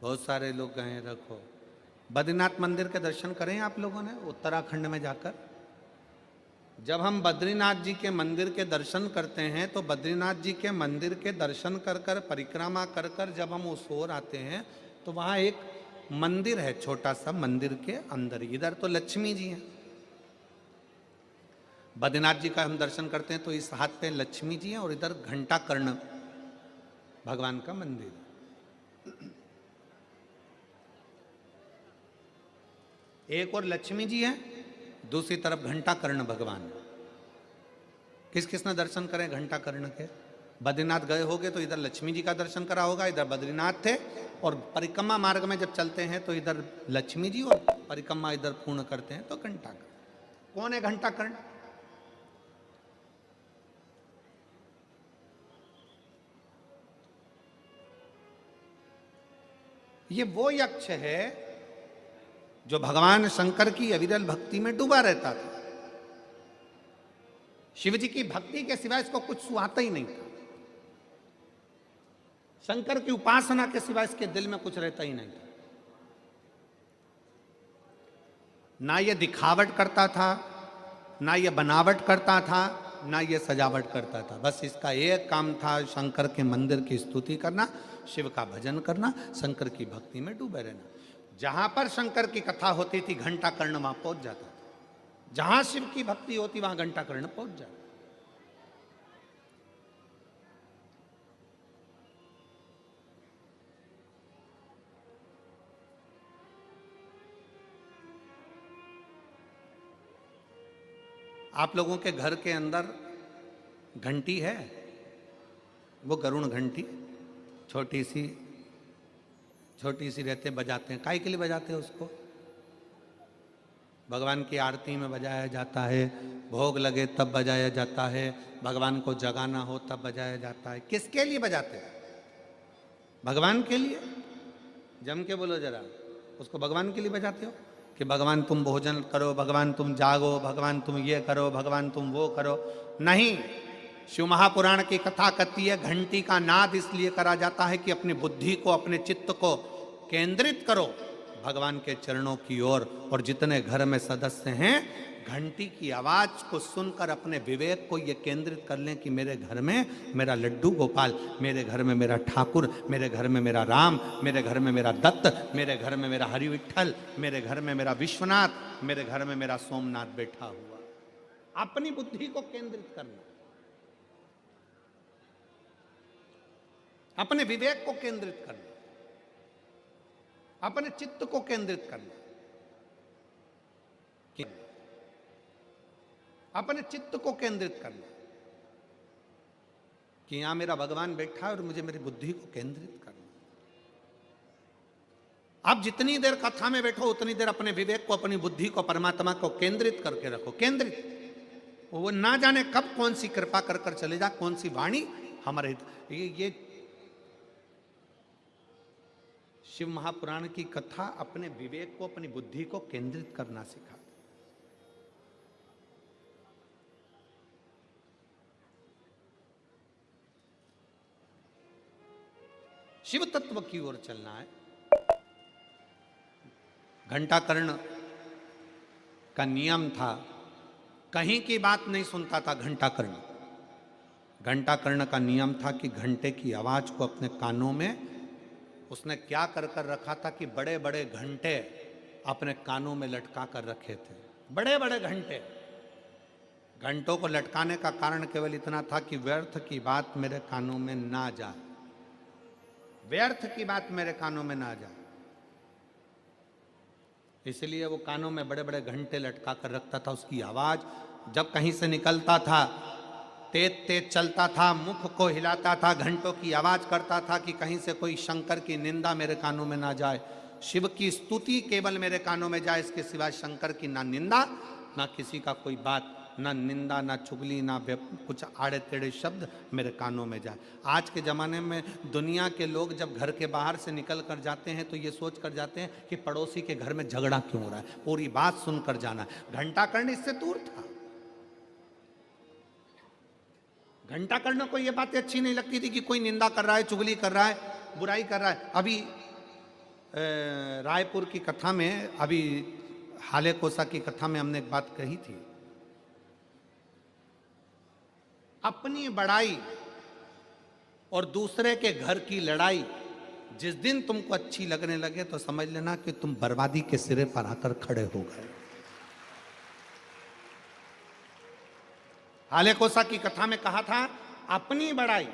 बहुत सारे लोग गए हैं, रखो। बद्रीनाथ मंदिर के दर्शन करें आप लोगों ने उत्तराखंड में जाकर? जब हम बद्रीनाथ जी के मंदिर के दर्शन करते हैं तो बद्रीनाथ जी के मंदिर के दर्शन कर कर, परिक्रमा कर कर जब हम उस ओर आते हैं तो वहाँ एक मंदिर है, छोटा सा, मंदिर के अंदर। इधर तो लक्ष्मी जी हैं। बद्रीनाथ जी का हम दर्शन करते हैं तो इस हाथ पे लक्ष्मी जी हैं और इधर घंटा कर्ण भगवान का मंदिर। एक और लक्ष्मी जी है, दूसरी तरफ घंटा कर्ण भगवान। किस किस ने दर्शन करें घंटा कर्ण के? बद्रीनाथ गए होगे तो इधर लक्ष्मी जी का दर्शन करा होगा, इधर बद्रीनाथ थे। और परिक्रमा मार्ग में जब चलते हैं तो इधर लक्ष्मी जी और परिक्रमा इधर पूर्ण करते हैं तो घंटा कर्ण। कौन है घंटा कर्ण? ये वो यक्ष है जो भगवान शंकर की अविरल भक्ति में डूबा रहता था। शिव जी की भक्ति के सिवाय इसको कुछ सुहाता ही नहीं था। शंकर की उपासना के सिवाय इसके दिल में कुछ रहता ही नहीं था। ना ये दिखावट करता था, ना ये बनावट करता था, ना ये सजावट करता था। बस इसका एक काम था, शंकर के मंदिर की स्तुति करना, शिव का भजन करना, शंकर की भक्ति में डूबे रहना। जहां पर शंकर की कथा होती थी घंटा कर्ण वहां पहुंच जाता था। जहां शिव की भक्ति होती वहां घंटा कर्ण पहुंच जाता। आप लोगों के घर के अंदर घंटी है, वो गरुण घंटी, छोटी सी रहते, बजाते हैं। काहे के लिए बजाते हैं उसको? भगवान की आरती में बजाया जाता है, भोग लगे तब बजाया जाता है, भगवान को जगाना हो तब बजाया जाता है। किसके लिए बजाते हैं? भगवान के लिए। जम के बोलो जरा, उसको भगवान के लिए बजाते हो कि भगवान तुम भोजन करो, भगवान तुम जागो, भगवान तुम ये करो, भगवान तुम वो करो? नहीं। शिव महापुराण की कथा कहती है घंटी का नाद इसलिए करा जाता है कि अपनी बुद्धि को, अपने चित्त को केंद्रित करो भगवान के चरणों की ओर। और जितने घर में सदस्य हैं, घंटी की आवाज को सुनकर अपने विवेक को ये केंद्रित कर लें कि मेरे घर में मेरा लड्डू गोपाल, मेरे घर में मेरा ठाकुर, मेरे घर में मेरा राम, मेरे घर में मेरा दत्त, मेरे घर में मेरा हरि विठ्ठल, मेरे घर में मेरा विश्वनाथ, मेरे घर में मेरा सोमनाथ बैठा हुआ। अपनी बुद्धि को केंद्रित करना, अपने विवेक को केंद्रित करना, अपने चित्त को केंद्रित करना, अपने चित्त को केंद्रित करना कि यहां मेरा भगवान बैठा है और मुझे मेरी बुद्धि को केंद्रित करना। आप जितनी देर कथा में बैठो उतनी देर अपने विवेक को, अपनी बुद्धि को, परमात्मा को केंद्रित करके रखो। केंद्रित, वो ना जाने कब कौन सी कृपा कर कर चले जा, कौन सी वाणी हमारे ये शिव महापुराण की कथा अपने विवेक को, अपनी बुद्धि को केंद्रित करना सिखा। शिव तत्व की ओर चलना है। घंटा कर्ण का नियम था, कहीं की बात नहीं सुनता था घंटा कर्ण। घंटा कर्ण का नियम था कि घंटे की आवाज को अपने कानों में उसने क्या कर कर रखा था कि बड़े बड़े घंटे अपने कानों में लटका कर रखे थे, बड़े बड़े घंटे। घंटों को लटकाने का कारण केवल इतना था कि व्यर्थ की बात मेरे कानों में ना जाए, व्यर्थ की बात मेरे कानों में ना जाए। इसलिए वो कानों में बड़े बड़े घंटे लटका कर रखता था। उसकी आवाज जब कहीं से निकलता था, तेज तेज चलता था, मुख को हिलाता था, घंटों की आवाज करता था कि कहीं से कोई शंकर की निंदा मेरे कानों में ना जाए, शिव की स्तुति केवल मेरे कानों में जाए, इसके सिवा शंकर की ना निंदा, ना किसी का कोई बात, ना निंदा, ना चुगली, ना कुछ आड़े टेढ़े शब्द मेरे कानों में जाए। आज के ज़माने में दुनिया के लोग जब घर के बाहर से निकल कर जाते हैं तो ये सोच कर जाते हैं कि पड़ोसी के घर में झगड़ा क्यों हो रहा है, पूरी बात सुनकर जाना है। घंटा कर्ण इससे दूर था। घंटा कर्ण को ये बातें अच्छी नहीं लगती थी कि कोई निंदा कर रहा है, चुगली कर रहा है, बुराई कर रहा है। अभी रायपुर की कथा में, अभी हाले कोसा की कथा में हमने एक बात कही थी, अपनी बड़ाई और दूसरे के घर की लड़ाई जिस दिन तुमको अच्छी लगने लगे तो समझ लेना कि तुम बर्बादी के सिरे पर आकर खड़े हो गए। हाले कोसा की कथा में कहा था, अपनी बड़ाई,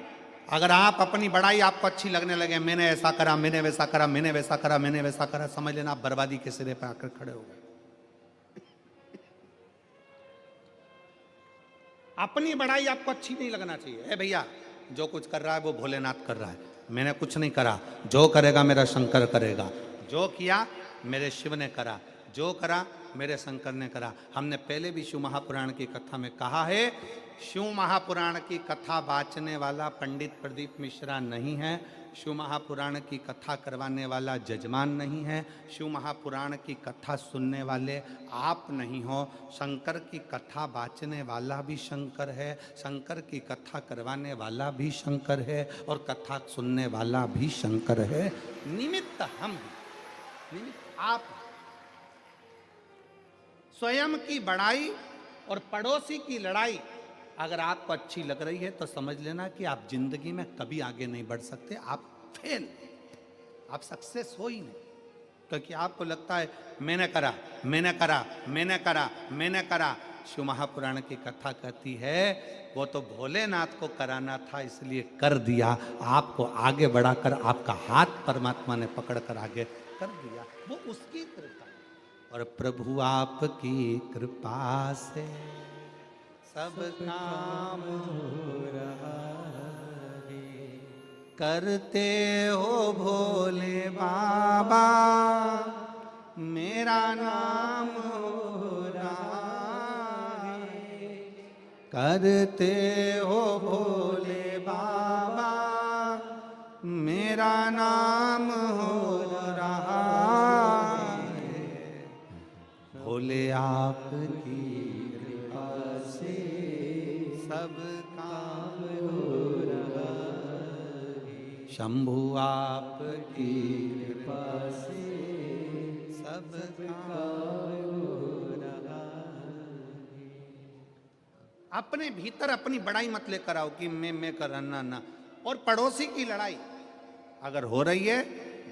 अगर आप अपनी बड़ाई आपको अच्छी लगने लगे, मैंने ऐसा करा, मैंने वैसा करा, मैंने वैसा करा, मैंने वैसा करा, समझ लेना आप बर्बादी के सिरे पर आकर खड़े हो गए। अपनी बड़ाई आपको अच्छी नहीं लगना चाहिए। ए भैया, जो कुछ कर रहा है वो भोलेनाथ कर रहा है, मैंने कुछ नहीं करा, जो करेगा मेरा शंकर करेगा, जो किया मेरे शिव ने करा, जो करा मेरे शंकर ने करा। हमने पहले भी शिव महापुराण की कथा में कहा है, शिव महापुराण की कथा वाचने वाला पंडित प्रदीप मिश्रा नहीं है, शिव महापुराण की कथा करवाने वाला जजमान नहीं है, शिव महापुराण की कथा सुनने वाले आप नहीं हो। शंकर की कथा वाचने वाला भी शंकर है, शंकर की कथा करवाने वाला भी शंकर है, और कथा सुनने वाला भी शंकर है। निमित्त हम हैं, निमित्त आप हैं। स्वयं की बड़ाई और पड़ोसी की लड़ाई अगर आपको अच्छी लग रही है तो समझ लेना कि आप जिंदगी में कभी आगे नहीं बढ़ सकते, आप फेल, आप सक्सेस हो ही नहीं। क्योंकि आपको लगता है मैंने करा, मैंने करा, मैंने करा, मैंने करा। शिव महापुराण की कथा कहती है वो तो भोलेनाथ को कराना था इसलिए कर दिया, आपको आगे बढ़ाकर आपका हाथ परमात्मा ने पकड़कर आगे कर दिया, वो उसकी कृपा। और प्रभु आपकी कृपा से सब काम हो रहा है, करते हो भोले बाबा मेरा नाम हो रहा है, करते हो भोले बाबा मेरा नाम हो रहा है, भोले आपकी कृपा से सब काम हो रहा है, शंभु आपकी कृपा से सब काम हो रहा है। अपने भीतर अपनी बड़ाई मत लेकर आओ कि मैं कर रहा ना। और पड़ोसी की लड़ाई अगर हो रही है,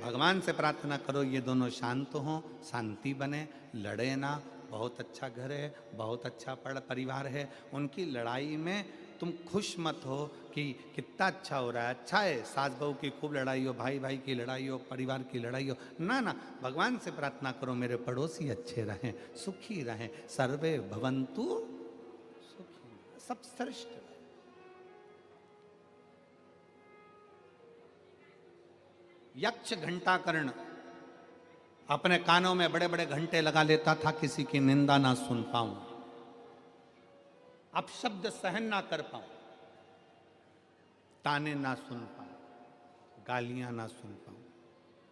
भगवान से प्रार्थना करो ये दोनों शांत हों, शांति बने, लड़े ना। बहुत अच्छा घर है, बहुत अच्छा परिवार है, उनकी लड़ाई में तुम खुश मत हो कि कितना अच्छा हो रहा है, अच्छा है, सास बहू की खूब लड़ाई हो, भाई भाई की लड़ाई हो, परिवार की लड़ाई हो, ना ना। भगवान से प्रार्थना करो मेरे पड़ोसी अच्छे रहें, सुखी रहें, सर्वे भवन्तु सुखी, सब श्रेष्ठ। यक्ष घंटाकर्ण अपने कानों में बड़े बड़े घंटे लगा लेता था, किसी की निंदा ना सुन पाऊं, अपशब्द सहन ना कर पाऊं, ताने ना सुन पाऊं, गालियां ना सुन पाऊं।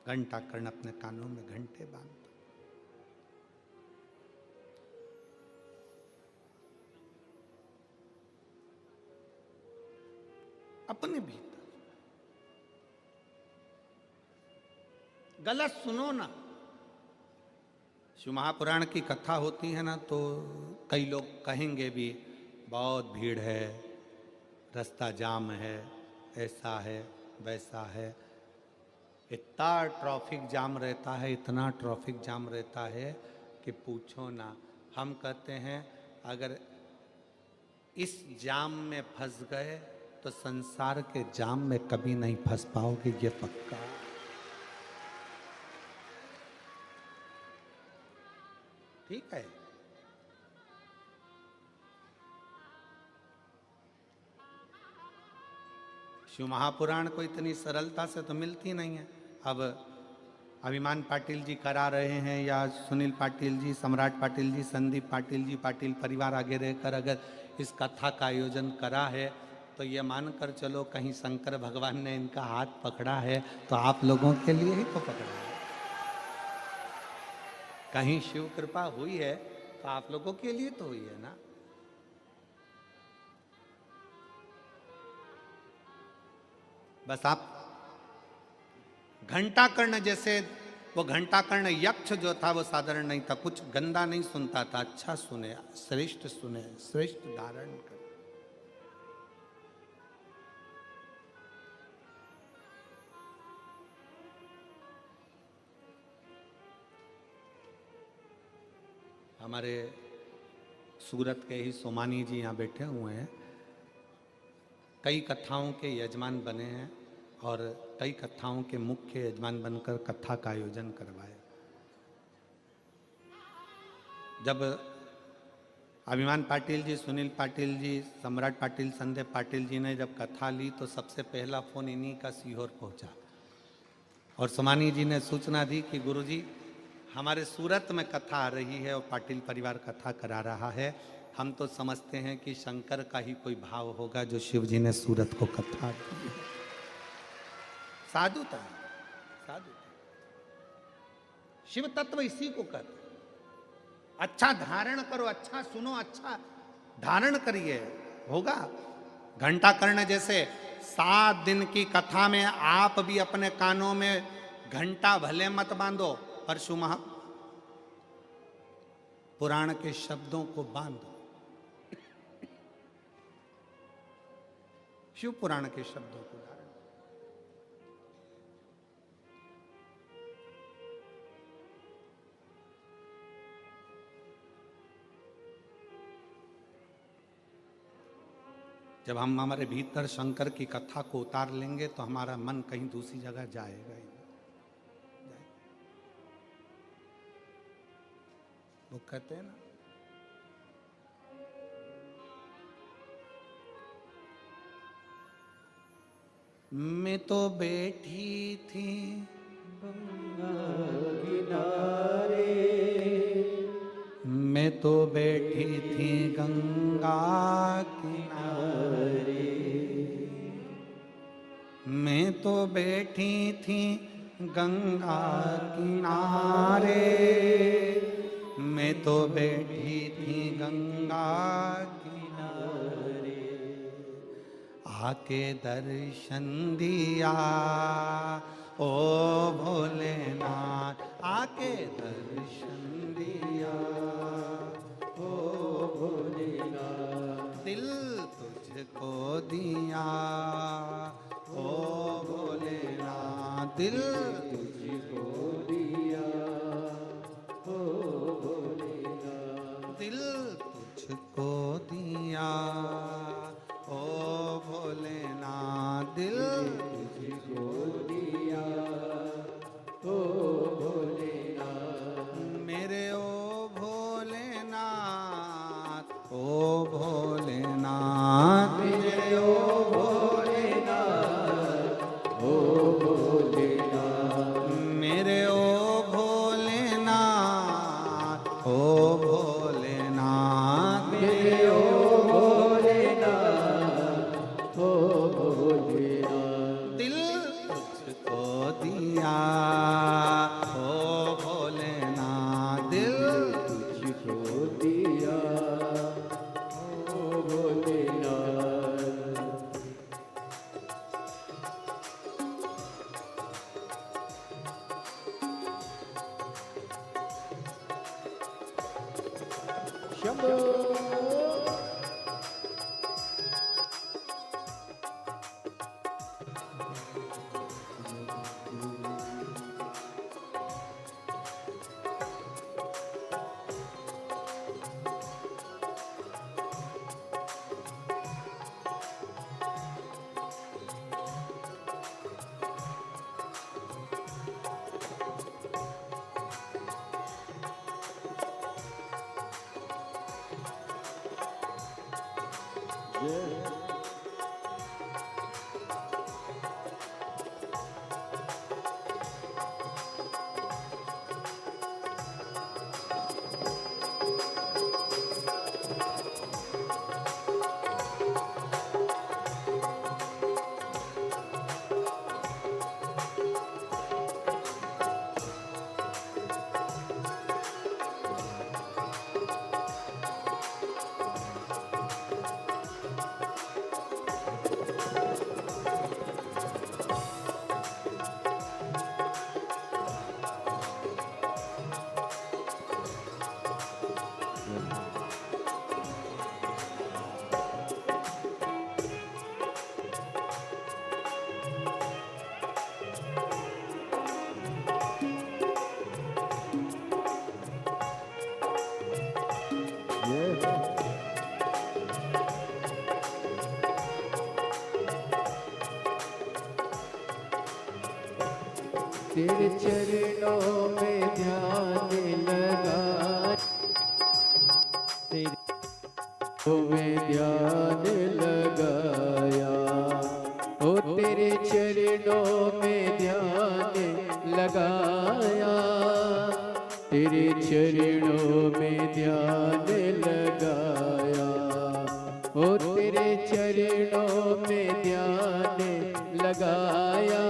घंटाकर्ण अपने कानों में घंटे बांधता, अपने भीतर। गलत सुनो ना। शिव महापुराण की कथा होती है ना तो कई लोग कहेंगे भी बहुत भीड़ है, रास्ता जाम है, ऐसा है, वैसा है। इतना ट्रैफिक जाम रहता है, इतना ट्रैफिक जाम रहता है कि पूछो ना। हम कहते हैं अगर इस जाम में फंस गए तो संसार के जाम में कभी नहीं फंस पाओगे, ये पक्का। ठीक है। शिव महापुराण को इतनी सरलता से तो मिलती नहीं है। अब अभिमान पाटिल जी करा रहे हैं, या सुनील पाटिल जी, सम्राट पाटिल जी, संदीप पाटिल जी, पाटिल परिवार आगे रहकर अगर इस कथा का आयोजन करा है तो ये मानकर चलो कहीं शंकर भगवान ने इनका हाथ पकड़ा है तो आप लोगों के लिए ही तो पकड़ा है। कहीं शिव कृपा हुई है तो आप लोगों के लिए तो हुई है ना। बस आप घंटा कर्ण जैसे, वो घंटा कर्ण यक्ष जो था वो साधारण नहीं था, कुछ गंदा नहीं सुनता था, अच्छा सुने, श्रेष्ठ सुने, श्रेष्ठ धारण कर। हमारे सूरत के ही सोमानी जी यहाँ बैठे हुए हैं, कई कथाओं के यजमान बने हैं और कई कथाओं के मुख्य यजमान बनकर कथा का आयोजन करवाए। जब अभिमान पाटिल जी, सुनील पाटिल जी, सम्राट पाटिल, संदीप पाटिल जी ने जब कथा ली तो सबसे पहला फोन इन्हीं का सीहोर पहुंचा और सोमानी जी ने सूचना दी कि गुरुजी हमारे सूरत में कथा आ रही है और पाटिल परिवार कथा करा रहा है। हम तो समझते हैं कि शंकर का ही कोई भाव होगा जो शिव जी ने सूरत को कथा दी। साधुता, साधु शिव तत्व इसी को कहते। अच्छा धारण करो, अच्छा सुनो, अच्छा धारण करिए, होगा। घंटा कर्ण जैसे 7 दिन की कथा में आप भी अपने कानों में घंटा भले मत बांधो, पर शिव पुराण के शब्दों को बांधो। शिव पुराण के शब्दों को धारण। जब हम हमारे भीतर शंकर की कथा को उतार लेंगे तो हमारा मन कहीं दूसरी जगह जाएगा ही। वो कहते हैं ना, मैं तो बैठी थी गंगा किनारे, मैं तो बैठी थी गंगा किनारे, मैं तो बैठी थी गंगा किनारे, मैं तो बैठी थी गंगा किनारे, आके दर्शन दिया ओ भोलेनाथ, आके दर्शन दिया ओ भोलेनाथ, दिल तुझको दिया ओ भोलेनाथ, दिल तुझको दिया ओ भोलेनाथ, दिल तुझको दिया ओ भोलेनाथ, दिल तुझको दिया ओ भोलेनाथ, मेरे ओ भोलेनाथ, ओ भोलेनाथ, मेरे ओ भोलेनाथ, ओ भोलेनाथ, मेरे ओ भोलेनाथ, ओ भोलेनाथ, मेरे ओ भोलेनाथ, ओ भोलेनाथ, दिल तुझको दिया ओ भोलेनाथ, दिल तुझको दिया ओ भोलेनाथ। शंभो तेरे चरणों में ध्यान लगा, तेरे में ध्यान लगाया, ओ तेरे चरणों में ध्यान लगाया, तेरे चरणों में ध्यान लगाया, ओ तेरे चरणों में ध्यान लगाया,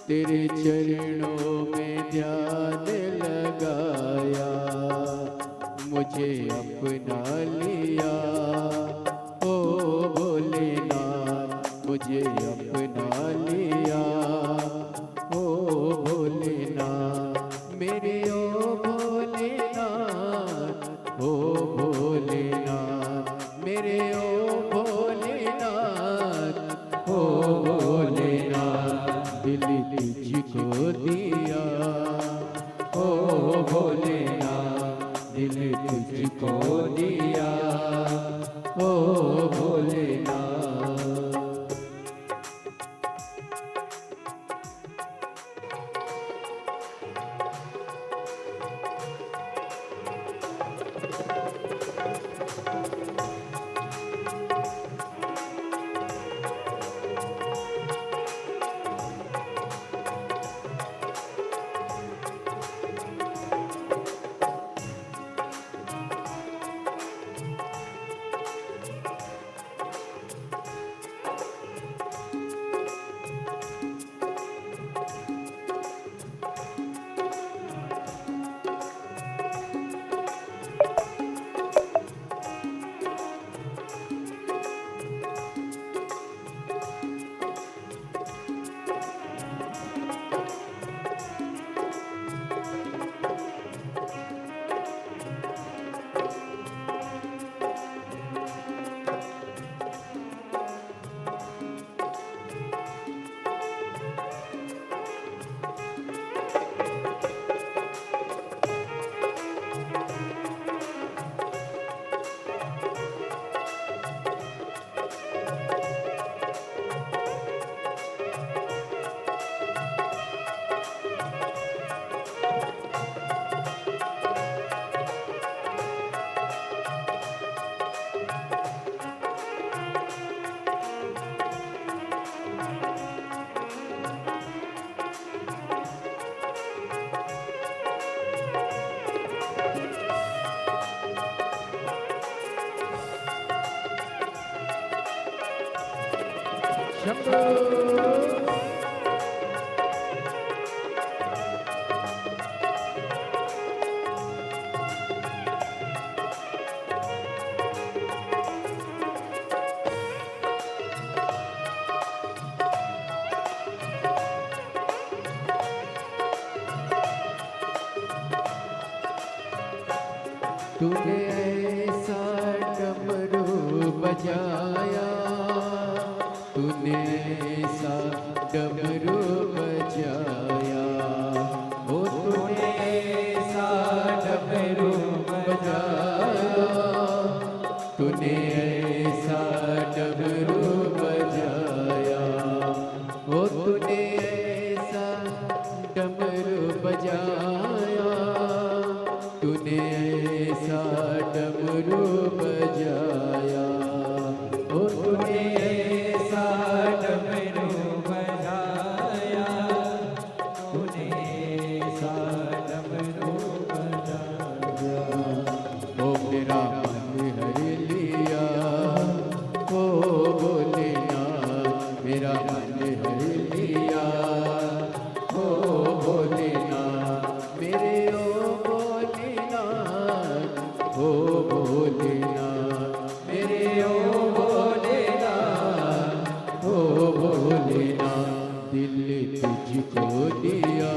तेरे चरणों में ध्यान लगाया, मुझे अपना लिया ओ भोलेनाथ, मुझे अपना लिया ओ भोलेनाथ, मेरे ओ भोलेनाथ, ओ भोलेनाथ, मेरे ओ भोलेनाथ, ओ भोलेनाथ, दिल तुझको दिया ओ भोलेनाथ, दिल तुझको दिया ओ भोलेनाथ। तूने ऐसा डमरू बजाया, तूने ऐसा डमरू बजाया, ओ तूने ऐसा डमरू बजाया, तूने ऐसा डमरू बजाया, ओ तूने ऐसा डमरू बजाया, तूने ऐसा डमरू बजाया, तुझको दिया,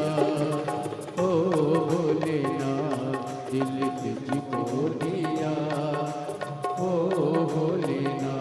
ओ भोलेनाथ दिल तुझको दिया, ओ भोलेनाथ।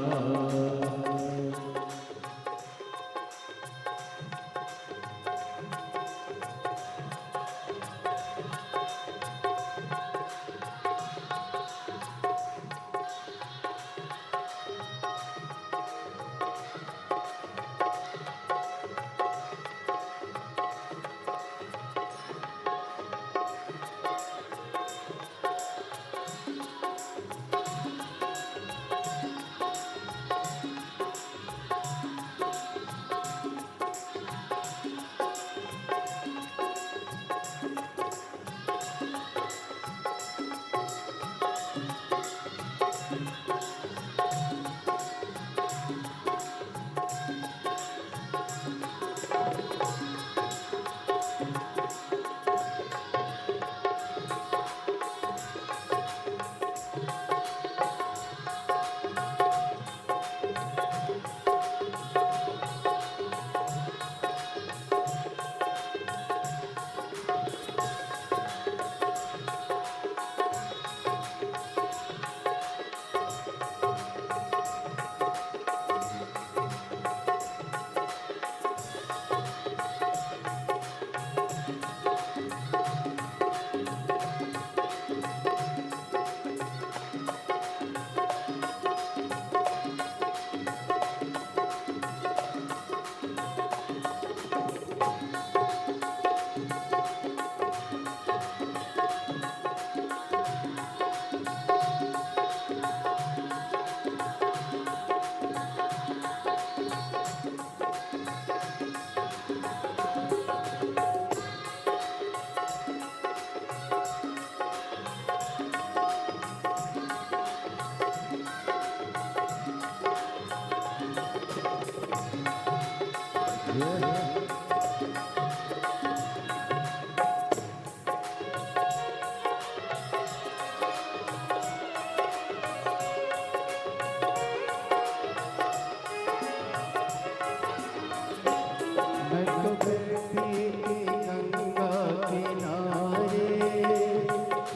मैं तो बैठी थी गंगा किनारे,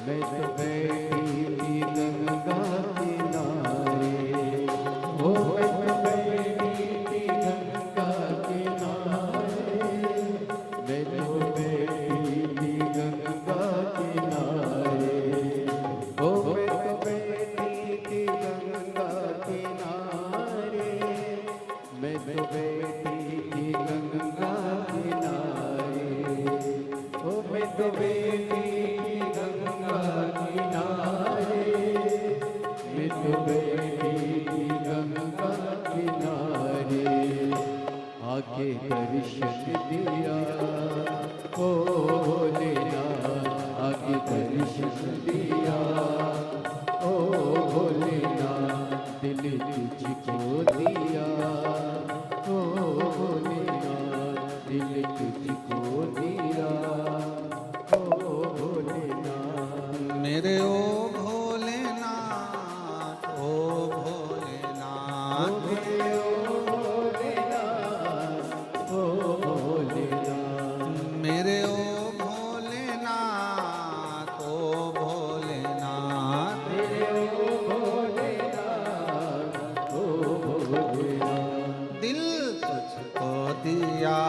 मैं तो बैठी थी गंगा किनारे, ओ मैं तो बैठी थी गंगा किनारे, मैं तो बैठी थी गंगा किनारे, ओ मैं तो बैठी थी गंगा किनारे, मैं तो बैठी थी गंगा किनारे, ओ मैं तो बैठी थी गंगा किनारे, मैं तो बैठी थी गंगा किनारे, आके दर्शन दिया, ओ भोलेनाथ आके दर्शन दिया, ओ भोलेनाथ दिल तुझको दिया, ओ भोलेनाथ दिल तुझको दिया, ओ भोलेनाथ। मेरे ओ भोलेनाथ, ओ भोलेनाथ, मेरे ओ भोलेनाथ, ओ भोलेनाथ, मेरे ओ भोलेनाथ, ओ भोलेनाथ, मेरे ओ भोलेनाथ, ओ भोलेनाथ। दिल तुझको दिया,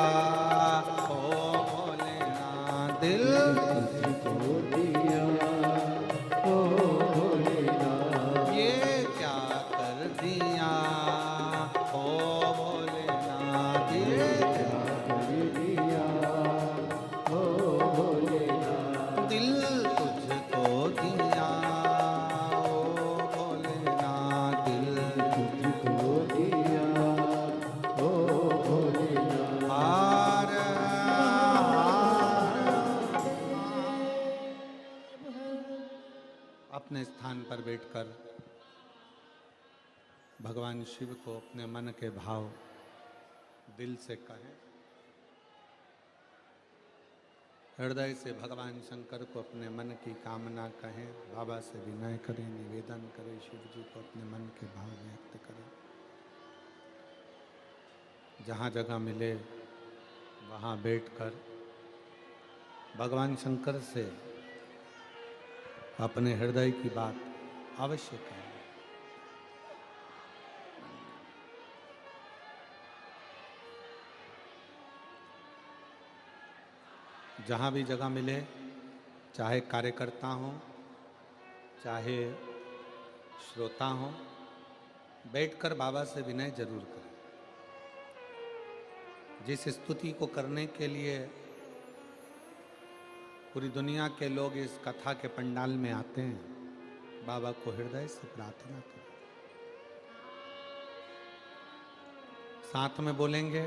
ओ भोलेनाथ, दिल तुझको दिया, ओ भोलेनाथ। ये क्या कर दिया, ओ भोलेनाथ, ये क्या कर दिया, ओ भोलेनाथ। दिल तुझको दिया, ओ भोलेनाथ, दिल तुझको दिया, ओ भोलेनाथ। हार अपने स्थान पर बैठकर भगवान शिव को अपने मन के भाव दिल से कहें। हृदय से भगवान शंकर को अपने मन की कामना कहें, बाबा से विनय करें, निवेदन करें, शिव जी को अपने मन के भाव व्यक्त करें। जहाँ जगह मिले वहाँ बैठकर भगवान शंकर से अपने हृदय की बात अवश्य कहें। जहाँ भी जगह मिले, चाहे कार्यकर्ता हो चाहे श्रोता हो, बैठकर बाबा से विनय जरूर करें। जिस स्तुति को करने के लिए पूरी दुनिया के लोग इस कथा के पंडाल में आते हैं, बाबा को हृदय से प्रार्थना करें। साथ में बोलेंगे,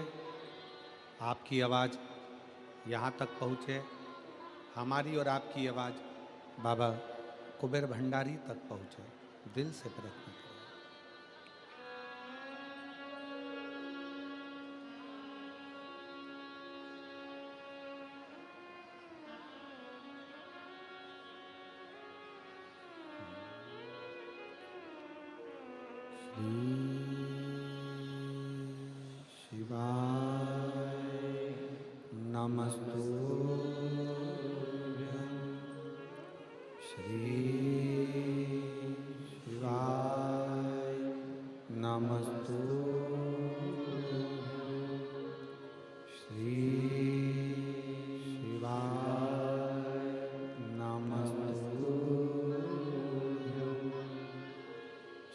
आपकी आवाज़ यहाँ तक पहुँचे, हमारी और आपकी आवाज़ बाबा कुबेर भंडारी तक पहुँचे। दिल से प्रार्थना करें। शिवाय नमस्तुभ्यं श्री शिवाय नमस्तुभ्यं श्री शिवाय नमस्तुभ्यं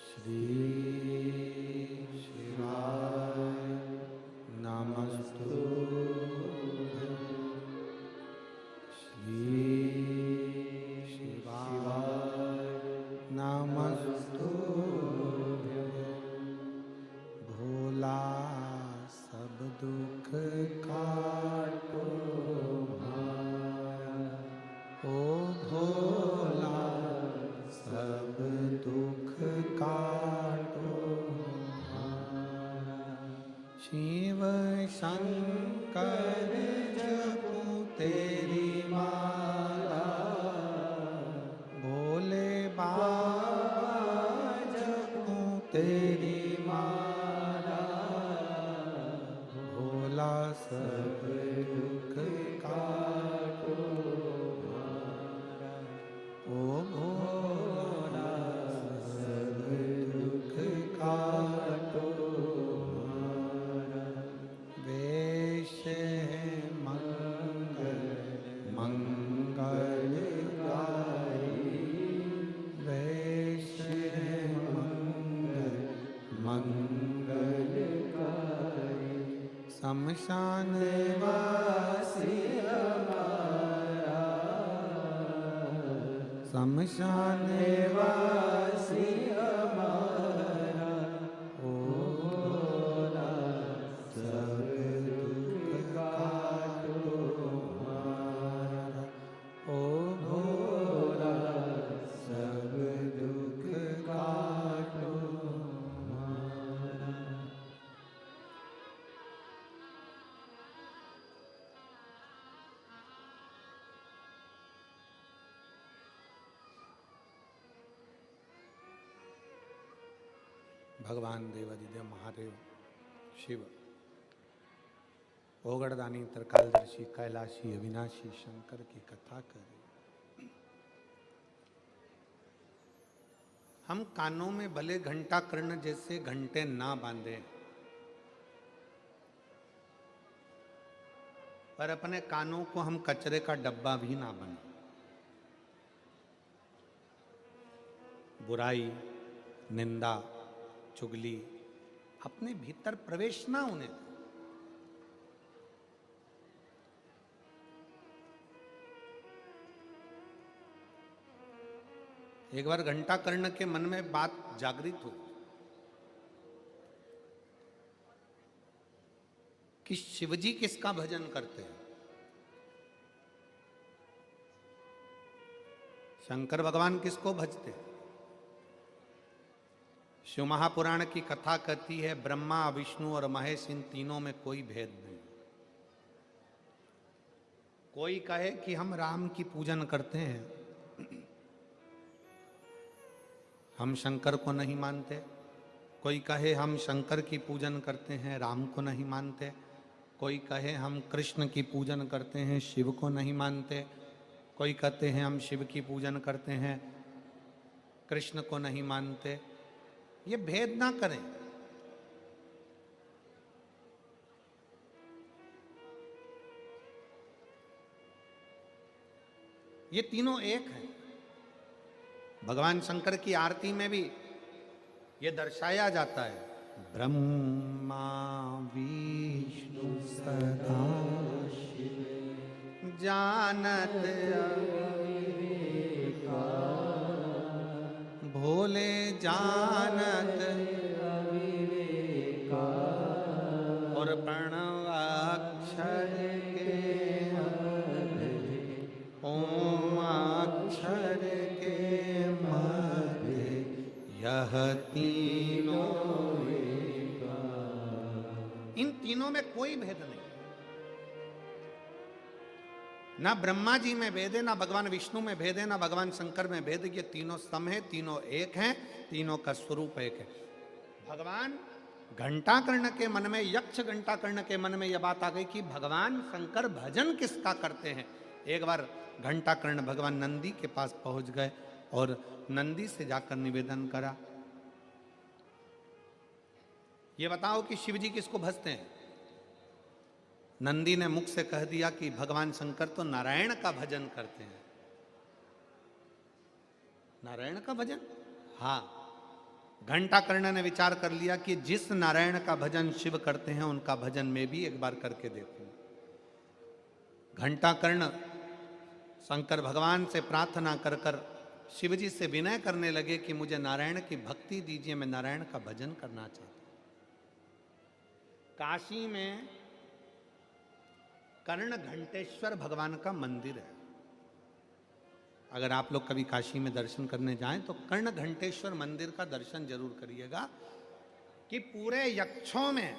श्री शिवाय नमस्तुभ्यं श्री शिवाय नमस्तुभ्यं। भोला सब दुख काटो माया, ओ भोला सब दुख काटो माया। शिव शंकर जपो तेरी माला, भोले बाबा जपो तेरी माला। भोला सब दुख काटो मारा, ओ भोला सब दुख काटो मारा। वेश है मंगल मंगलकारी, वेश है मंगल मंगलकारी। शमशान वासी हमारा, शमशान वासी हमारा। ओ भोला सब दुख काटो हमारा, ओ भोला सब दुख काटो हमारा। भगवान देवादिदेव महादेव शिव, ओगड़दानी त्रिकालदर्शी कैलाशी अविनाशी शंकर की कथा करें। हम कानों में भले घंटा कर्ण जैसे घंटे ना बांधे, पर अपने कानों को हम कचरे का डब्बा भी ना बने। बुराई, निंदा, चुगली अपने भीतर प्रवेश ना होने दें। एक बार घंटा कर्ण के मन में बात जागृत हुई कि शिवजी किसका भजन करते हैं। शंकर भगवान किसको भजते हैं? शिव महापुराण की कथा कहती है, ब्रह्मा विष्णु और महेश इन तीनों में कोई भेद नहीं। कोई कहे कि हम राम की पूजन करते हैं, हम शंकर को नहीं मानते। कोई कहे हम शंकर की पूजन करते हैं, राम को नहीं मानते। कोई कहे हम कृष्ण की पूजन करते हैं, शिव को नहीं मानते। कोई कहते हैं हम शिव की पूजन करते हैं, कृष्ण को नहीं मानते। ये भेद ना करें। ये तीनों एक हैं। भगवान शंकर की आरती में भी ये दर्शाया जाता है, ब्रह्मा विष्णु सदा जानत भोले जानत और प्रणवाक्षर के ओम अक्षर के मध्य यह तीनों। इन तीनों में कोई भेद नहीं। ना ब्रह्मा जी में भेद है, ना भगवान विष्णु में भेद है, ना भगवान शंकर में भेद है। ये तीनों सम है, तीनों एक हैं, तीनों का स्वरूप एक है। भगवान घंटाकर्ण के मन में, यक्ष घंटाकर्ण के मन में यह बात आ गई कि भगवान शंकर भजन किसका करते हैं। एक बार घंटाकर्ण भगवान नंदी के पास पहुंच गए और नंदी से जाकर निवेदन करा, ये बताओ कि शिव जी किसको भजते हैं। नंदी ने मुख से कह दिया कि भगवान शंकर तो नारायण का भजन करते हैं। नारायण का भजन? हाँ। घंटाकर्ण ने विचार कर लिया कि जिस नारायण का भजन शिव करते हैं उनका भजन मैं भी एक बार करके देखूं। घंटाकर्ण शंकर भगवान से प्रार्थना कर कर शिव जी से विनय करने लगे कि मुझे नारायण की भक्ति दीजिए, मैं नारायण का भजन करना चाहता हूं। काशी में कर्ण घंटेश्वर भगवान का मंदिर है। अगर आप लोग कभी काशी में दर्शन करने जाएं तो कर्ण घंटेश्वर मंदिर का दर्शन जरूर करिएगा कि पूरे यक्षों में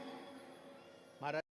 महाराज